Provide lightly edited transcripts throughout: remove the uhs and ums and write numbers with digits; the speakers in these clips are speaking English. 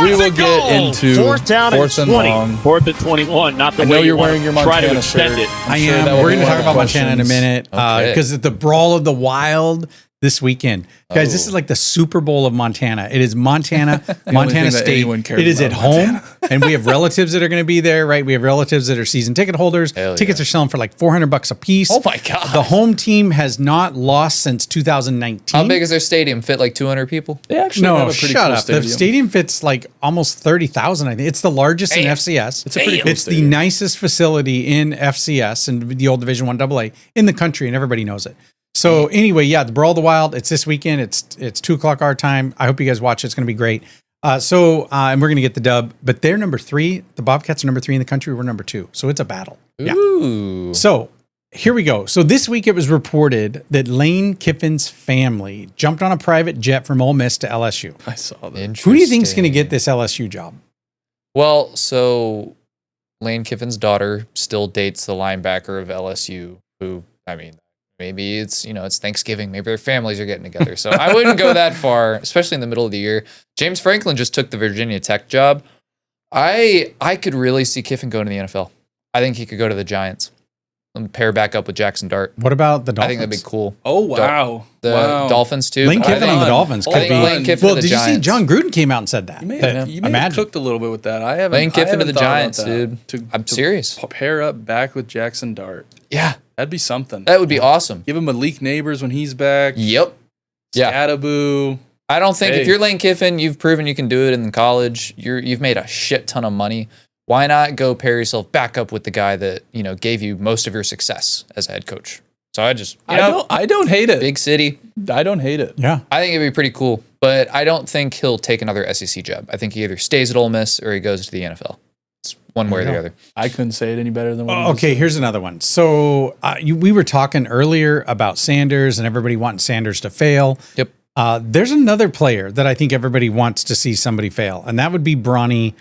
We will get into fourth down and 4th and 20. long. 4th and 21. Not the I know way you're you want wearing your to try to Montana extend shirt. it. I'm I sure am. that will We're be going to one talk of about the Montana in a questions. minute because it's the Brawl of the Wild this weekend. Guys, this is like the Super Bowl of Montana. It is Montana, Montana thing that State. anyone cares It is at about home, and we have relatives that are going to be there, right? We have relatives that are season ticket holders. Hell Tickets yeah. are selling for like $400 a piece. Oh my God. The home team has not lost since 2019. How big is their stadium? Fit like 200 people? They actually have No, a pretty shut cool up. The stadium fits like almost 30,000, I think. It's the largest in Damn. FCS. It's a pretty cool It's the stadium. nicest facility in FCS and the old Division 1 AA in the country, and everybody knows it. So anyway, yeah, the Brawl of the Wild, it's this weekend. It's 2 o'clock our time. I hope you guys watch it. It's going to be great. And we're going to get the dub, but they're number 3. The Bobcats are number 3 in the country. We're number 2. So it's a battle. Yeah. Ooh. So here we go. So this week it was reported that Lane Kiffin's family jumped on a private jet from Ole Miss to LSU. I saw that. Who do you think is going to get this LSU job? Well, so Lane Kiffin's daughter still dates the linebacker of LSU, who, I mean, maybe it's, it's Thanksgiving. Maybe their families are getting together. So I wouldn't go that far, especially in the middle of the year. James Franklin just took the Virginia Tech job. I could really see Kiffin going to the NFL. I think he could go to the Giants and pair back up with Jackson Dart. What about the Dolphins? I think that'd be cool. Oh, wow. The Wow. Dolphins, too. Lane I Kiffin think- on the Dolphins I could think be. Lane Kiffin Well, to the did you see Giants. John Gruden came out and said that? You may That- have, imagine. cooked a little bit with that. I haven't. Lane Kiffin to the thought about Giants, that. dude. I'm serious. Pair up back with Jackson Dart. Yeah, That'd be something. that would be awesome. Give him Malik Neighbors when he's back. Yep. Yeah. Scattaboo. I don't think Hey. if you're Lane Kiffin, you've proven you can do it in college. You've made a shit ton of money. Why not go pair yourself back up with the guy that gave you most of your success as a head coach? So I just I don't hate it. big city. I don't hate it. Yeah. I think it'd be pretty cool, but I don't think he'll take another SEC job. I think he either stays at Ole Miss or he goes to the NFL. It's one way or the other. I couldn't say it any better than what you Okay, here's another one. So we were talking earlier about Sanders and everybody wanting Sanders to fail. Yep. There's another player that I think everybody wants to see somebody fail, and that would be Bronny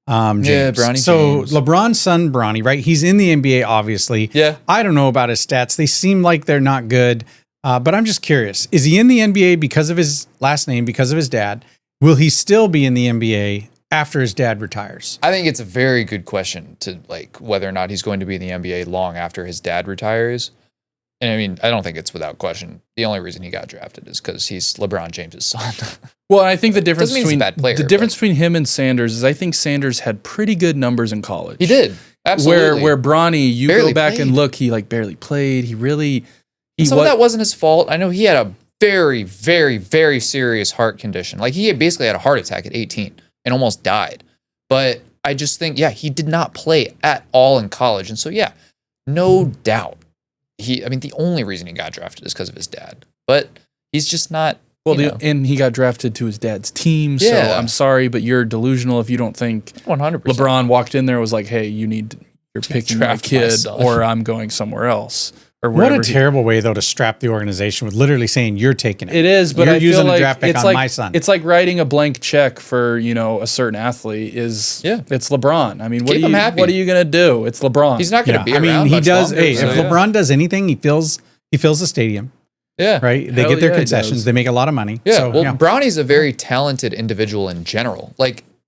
James. Yeah, Bronny so James. LeBron's son, Bronny, right? He's in the NBA, obviously. Yeah. I don't know about his stats. They seem like they're not good, but I'm just curious. Is he in the NBA because of his last name, because of his dad? Will he still be in the NBA after his dad retires? I think it's a very good question to whether or not he's going to be in the NBA long after his dad retires. And I mean, I don't think it's without question. The only reason he got drafted is because he's LeBron James's son. Well, I think the difference Doesn't mean he's a between bad player, the difference between him and Sanders is I think Sanders had pretty good numbers in college. He did. Absolutely. Where Bronny, you Barely go back and played. look, he barely played. He really Some of that wasn't his fault. I know he had a very, very, very serious heart condition. He had basically had a heart attack at 18 and almost died. But I just think, he did not play at all in college. And so, no doubt. The only reason he got drafted is because of his dad. But he's just not. and he got drafted to his dad's team. Yeah. So I'm sorry, but you're delusional if you don't think 100%. LeBron walked in there and was like, "Hey, you're picking my Draft my kid, son." or I'm going somewhere else." Or What wherever a terrible way, though, to strap the organization with literally saying you're taking it. It is, but You're I using feel a like draft pick it's on like my son. It's like writing a blank check for a certain athlete. It's LeBron. I mean, Keep him happy. what are you gonna do? It's LeBron. He's not going to be I mean, around he much does. longer, Hey, so, if LeBron does anything, he fills the stadium. Yeah. Right? They Hell get their yeah, he concessions. does. They make a lot of money. Yeah. So, Well, Bronny's a very talented individual in general.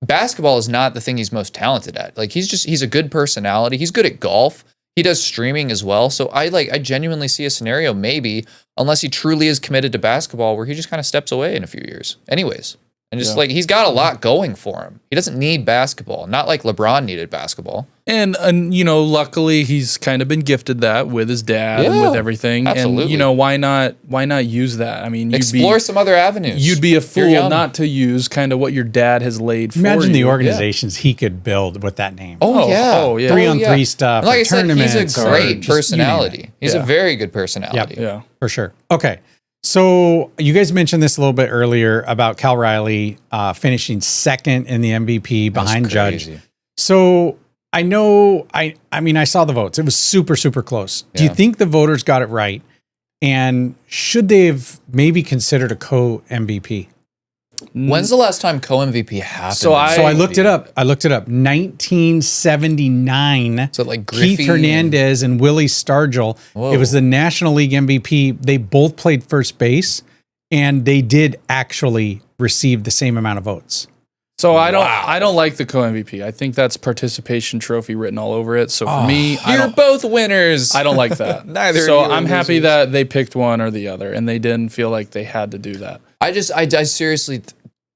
Basketball is not the thing he's most talented at. He's a good personality. He's good at golf. He does streaming as well. So I genuinely see a scenario maybe, unless he truly is committed to basketball, where he just kind of steps away in a few years. Anyways. And just he's got a lot going for him. He doesn't need basketball. Not like LeBron needed basketball. And luckily he's kind of been gifted that with his dad and Yeah, with everything. absolutely. And why not use that? I mean, Explore some other avenues. You'd be a You're fool young. not to use kind of what your dad has laid for imagine the you. organizations he could build with that name. Oh, yeah. Oh, yeah. 3-on-3 stuff. And like or I said, tournaments. he's a or great just you name personality. it. He's Yeah. a very good personality. Yeah. For sure. Okay. So you guys mentioned this a little bit earlier about Cal Riley finishing second in the MVP behind Judge. Crazy. So I know, I mean, I saw the votes. It was super, super close. Do you Yeah. think the voters got it right? And should they have maybe considered a co-MVP? When's the last time co-MVP happened? So I looked it up. 1979. So Griffey Keith Hernandez and Willie Stargell. Whoa. It was the National League MVP. They both played first base, and they did actually receive the same amount of votes. So I don't like the co-MVP. I think that's participation trophy written all over it. So for me, You're both winners. I don't like that. Neither. So of you are I'm happy losers. that they picked one or the other, and they didn't feel like they had to do that. I seriously,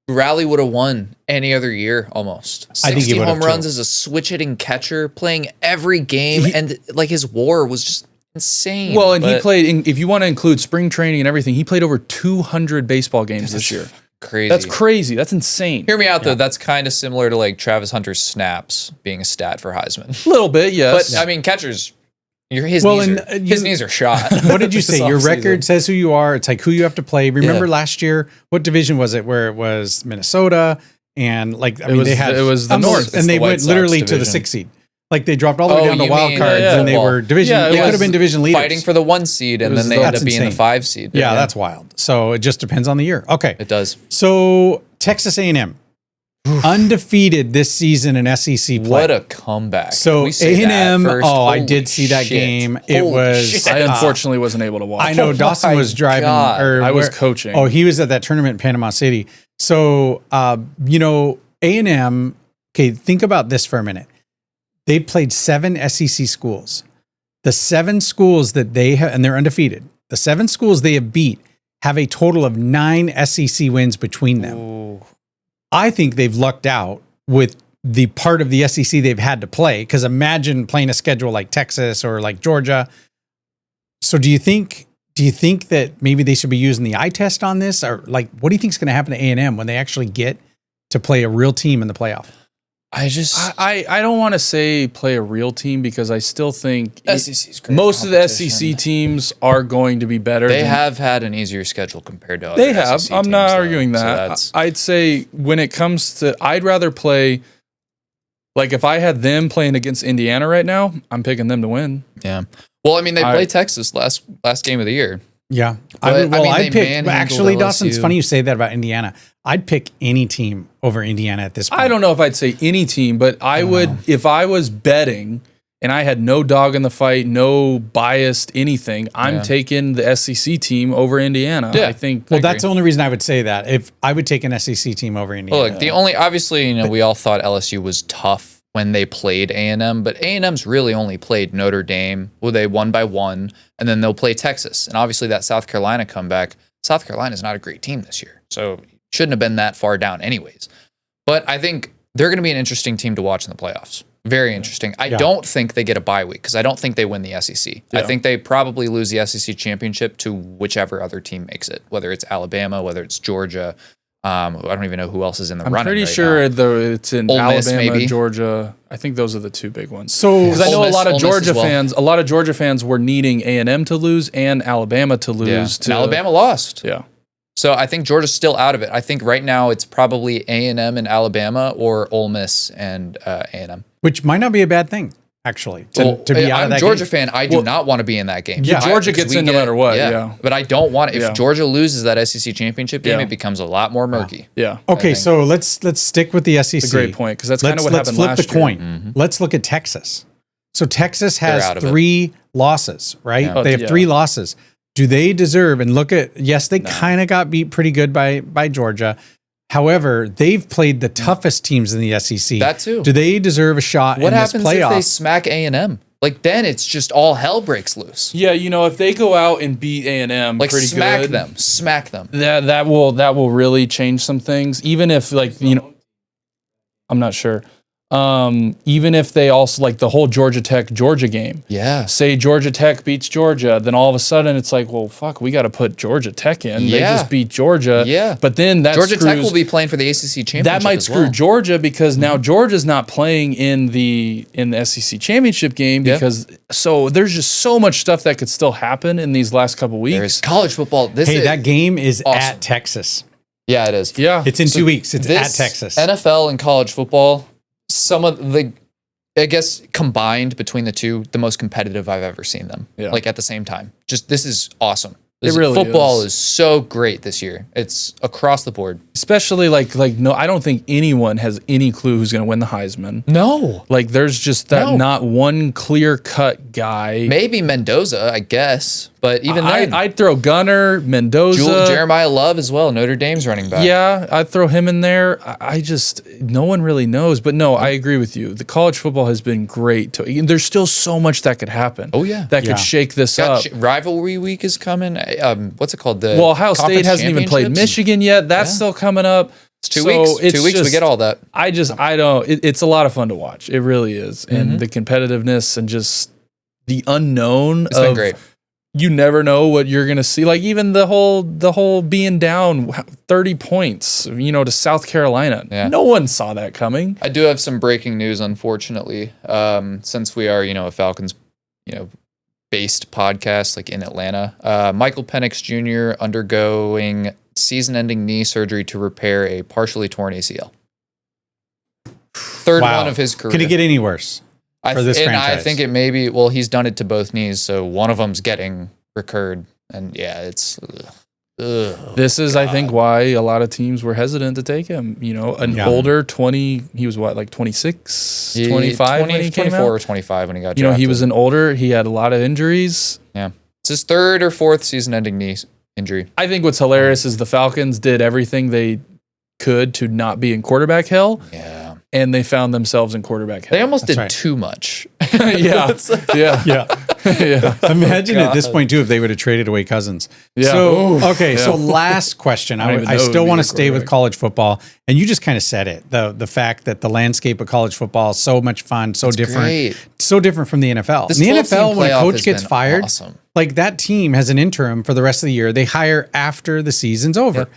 Raleigh would have won any other year almost. I think he 60 would have home runs too. as a switch hitting catcher, playing every game, and like his WAR was just insane. Well, and he But played. If you want to include spring training and everything, he played over 200 baseball games this year. crazy. That's crazy. That's insane. Hear me out though. That's kind of similar to like Travis Hunter's snaps being a stat for Heisman. A little bit, yes. But I mean, catchers, his Well, knees and, his knees are shot. What did you say? Your offseason. record says who you are. It's like who you have to play. Remember Yeah. last year, what division was it? Where it was Minnesota and like I mean was they had it was the almost- North. It's and they the White went Sox literally to the division. 6th seed. Like they dropped all the way Oh, down to you wild mean, cards yeah. and they were division. Yeah, it they could was have been division leaders. Fighting for the 1 seed, and was then they the- end up That's being the insane. 5 seed. yeah, that's wild. So it just depends on the year. Okay, It does. so Texas A&M undefeated this season in SEC play. What a comeback. So Can we say that A&M, first? I Holy did see that shit. game. It Holy was- shit. I unfortunately wasn't able to watch. I know Oh Dawson my was driving. God. Or I was where- coaching. Oh, he was at that tournament in Panama City. So, A&M, okay, think about this for a minute. They played 7 SEC schools. The 7 schools that they have, and they're undefeated, the 7 schools they have beat have a total of 9 SEC wins between them. Ooh. I think they've lucked out with the part of the SEC they've had to play. Because imagine playing a schedule like Texas or like Georgia. So do you think that maybe they should be using the eye test on this, or like what do you think is going to happen to A&M when they actually get to play a real team in the playoff? I don't want to say play a real team because I still think SEC's great most of the competition. SEC teams are going to be better. They than, have had an easier schedule compared to other They have. SEC I'm teams, not though. arguing So that. that's- I'd say when it comes to, I'd rather play. Like if I had them playing against Indiana right now, I'm picking them to win. yeah. Well, I mean, they played Texas last game of the year. Yeah. But, I mean, they I'd pick, manhandled actually, Dawson, it's LSU. funny you say that about Indiana. I'd pick any team over Indiana at this point. I don't know if I'd say any team, but I would if I was betting and I had no dog in the fight, no biased anything. I'm Yeah. taking the SEC team over Indiana. Yeah. I think. Well, I that's agree. the only reason I would say that. If I would take an SEC team over Indiana. Well, look, the only obviously, we all thought LSU was tough when they played A&M, but A&M's really only played Notre Dame. Well, they won by 1, and then they'll play Texas, and obviously that South Carolina comeback. South Carolina's not a great team this year, so shouldn't have been that far down, anyways. But I think they're going to be an interesting team to watch in the playoffs. Very interesting. I don't think they get a bye week because I don't think they win the SEC. I Yeah. think they probably lose the SEC championship to whichever other team makes it, whether it's Alabama, whether it's Georgia. I don't even know who else is in the I'm running. pretty right sure now. it's in Ole Miss, Alabama, maybe? Georgia. I think those are the 2 big ones. So Because I know Ole a Miss- lot of Ole Miss Georgia as well. fans. A lot of Georgia fans were needing A&M to lose and Alabama to lose. Yeah. To And Alabama lost. Yeah. So I think Georgia's still out of it. I think right now it's probably A&M and Alabama or Ole Miss and A&M. which might not be a bad thing, actually, to be out I'm of that a Georgia game. fan. I do not want to be in that game. Yeah, Georgia because gets we in no matter what, yeah. But I don't want if Yeah. Georgia loses that SEC championship game, Yeah. it becomes a lot more murky. Yeah. Okay, think. so let's stick with the SEC. It's a great point because that's kind of what let's happened flip last the year. coin. Let's look at Texas. So Texas has out of it. 3 losses, right? Yeah. They have Yeah. 3 losses. Do they deserve? And look at yes, they kind of got beat pretty good by Georgia. However, they've played the toughest teams in the SEC. That too. Do they deserve a shot What in this happens if playoff? they smack A&M? Like then it's just all hell breaks loose. Yeah, if they go out and beat A&M Like pretty smack good, them, smack them. that will really change some things. Even if I'm not sure. Even if they also like the whole Georgia game. Yeah. Say Georgia Tech beats Georgia, then all of a sudden it's like, well, fuck, we got to put Georgia Tech in. They Yeah. just beat Georgia. Yeah. But then that Georgia Tech screws- will be playing for the ACC championship. that might as screw well. Georgia because now Georgia's not playing in the SEC championship game Yeah. because so there's just so much stuff that could still happen in these last couple weeks. There's college football. hey, that game is awesome. at Texas. Yeah, it is. Yeah. It's in 2 weeks. It's at This Texas. NFL and college football, some of the, I guess combined between the two, the most competitive I've ever seen them. Yeah. Like at the same time. Just this is awesome. It really Football is. is so great this year. It's across the board. Especially no, I don't think anyone has any clue who's going to win the Heisman. No. Like there's just not one clear cut guy. Maybe Mendoza, I guess. But even then, I'd throw Gunner, Mendoza, Jeremiah Love as well, Notre Dame's running back. Yeah, I'd throw him in there. No one really knows. But no, I agree with you. The college football has been great. There's still so much that could happen. Oh, yeah. That could shake this up. Rivalry week is coming. What's it called? Ohio State hasn't even played Michigan yet. That's still coming up. It's 2 weeks. 2 weeks, we get all that. I don't. It's a lot of fun to watch. It really is. And the competitiveness and just the unknown. It's been great. You never know what you're going to see. Like even the whole being down 30 points, to South Carolina. Yeah. No one saw that coming. I do have some breaking news, unfortunately. Since we are, a Falcons, based podcast like in Atlanta. Michael Penix Jr. undergoing season-ending knee surgery to repair a partially torn ACL. Third one of his career. Could it get any worse? For this franchise? I think it may be. Well, he's done it to both knees, so one of them's getting recurred, and yeah, it's. This is, I think, why a lot of teams were hesitant to take him. Older 20. He was what, like 26, 25 when he came 24 out? or 25 when he got drafted. He was an older. He had a lot of injuries. Yeah, it's his third or fourth season-ending knee injury. I think what's hilarious is the Falcons did everything they could to not be in quarterback hell. Yeah. And they found themselves in quarterback hell. They almost did too much. Yeah. Imagine at this point too if they would have traded away Cousins. Yeah. So so last question. I still want to stay with college football, and you just kind of said it. The fact that the landscape of college football is so much fun, so different, so different from the NFL. This In the NFL, when a coach gets fired, awesome. like that team has an interim for the rest of the year. They hire after the season's over. Yep.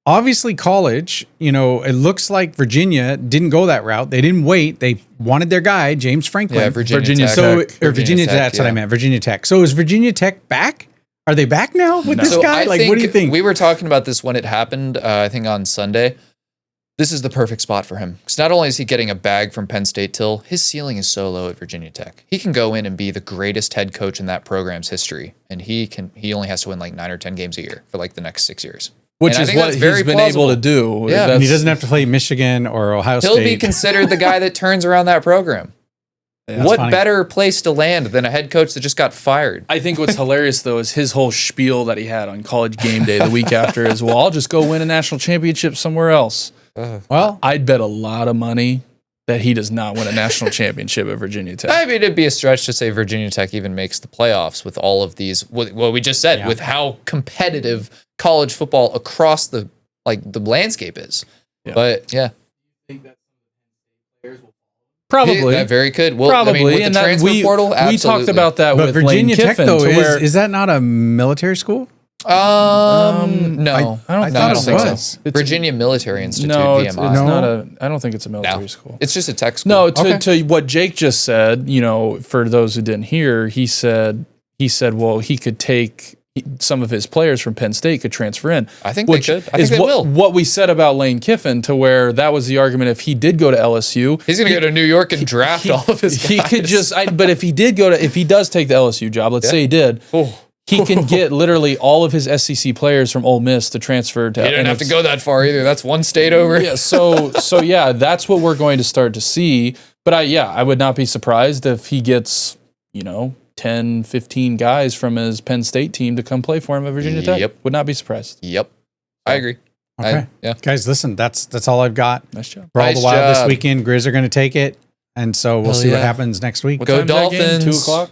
Obviously, college, it looks like Virginia didn't go that route. They didn't wait. They wanted their guy, James Franklin. Yeah, Virginia Tech. Virginia Tech, that's what I meant. Virginia Tech. So is Virginia Tech back? Are they back now with this guy? What do you think? We were talking about this when it happened, I think on Sunday. This is the perfect spot for him. Because not only is he getting a bag from Penn State Till, his ceiling is so low at Virginia Tech. He can go in and be the greatest head coach in that program's history. And he only has to win like 9 or 10 games a year for like the next 6 years. Which is what he's been able to do. Yeah, and he doesn't have to play Michigan or Ohio State. He'll be considered the guy that turns around that program. What better place to land than a head coach that just got fired? I think what's hilarious, though, is his whole spiel that he had on College Game Day the week after is, well, I'll just go win a national championship somewhere else. Well, I'd bet a lot of money that he does not win a national championship at Virginia Tech. I mean, it'd be a stretch to say Virginia Tech even makes the playoffs with all of these, what we just said, with how competitive college football across the landscape is. Yeah. But yeah. Probably. That very could. Well, probably. With the transfer portal, absolutely. We talked about that with Virginia Lane Tech, Kiffin. though, is that not a military school? No. I don't think so. Virginia Military Institute, no, VMI. It's not a. I don't think it's a military school. It's just a tech school. No, to what Jake just said, for those who didn't hear, he said, well, he could take some of his players from Penn State could transfer in. I think they could. I think they will. What we said about Lane Kiffin, to where that was the argument. If he did go to LSU, he's going to go to New York and draft all of his guys. He could just. But if he does take the LSU job, let's say he did. He can get literally all of his SEC players from Ole Miss to transfer to. He didn't have to go that far either. That's one state over. Yeah. So yeah, that's what we're going to start to see. But I would not be surprised if he gets 10, 15 guys from his Penn State team to come play for him at Virginia Tech. Yep. Would not be surprised. Yep. I agree. Okay. Guys, listen, that's all I've got. Nice job. Brawl the Wild this weekend. Grizz are going to take it. And so we'll see what happens next week. Go Dolphins. 2:00?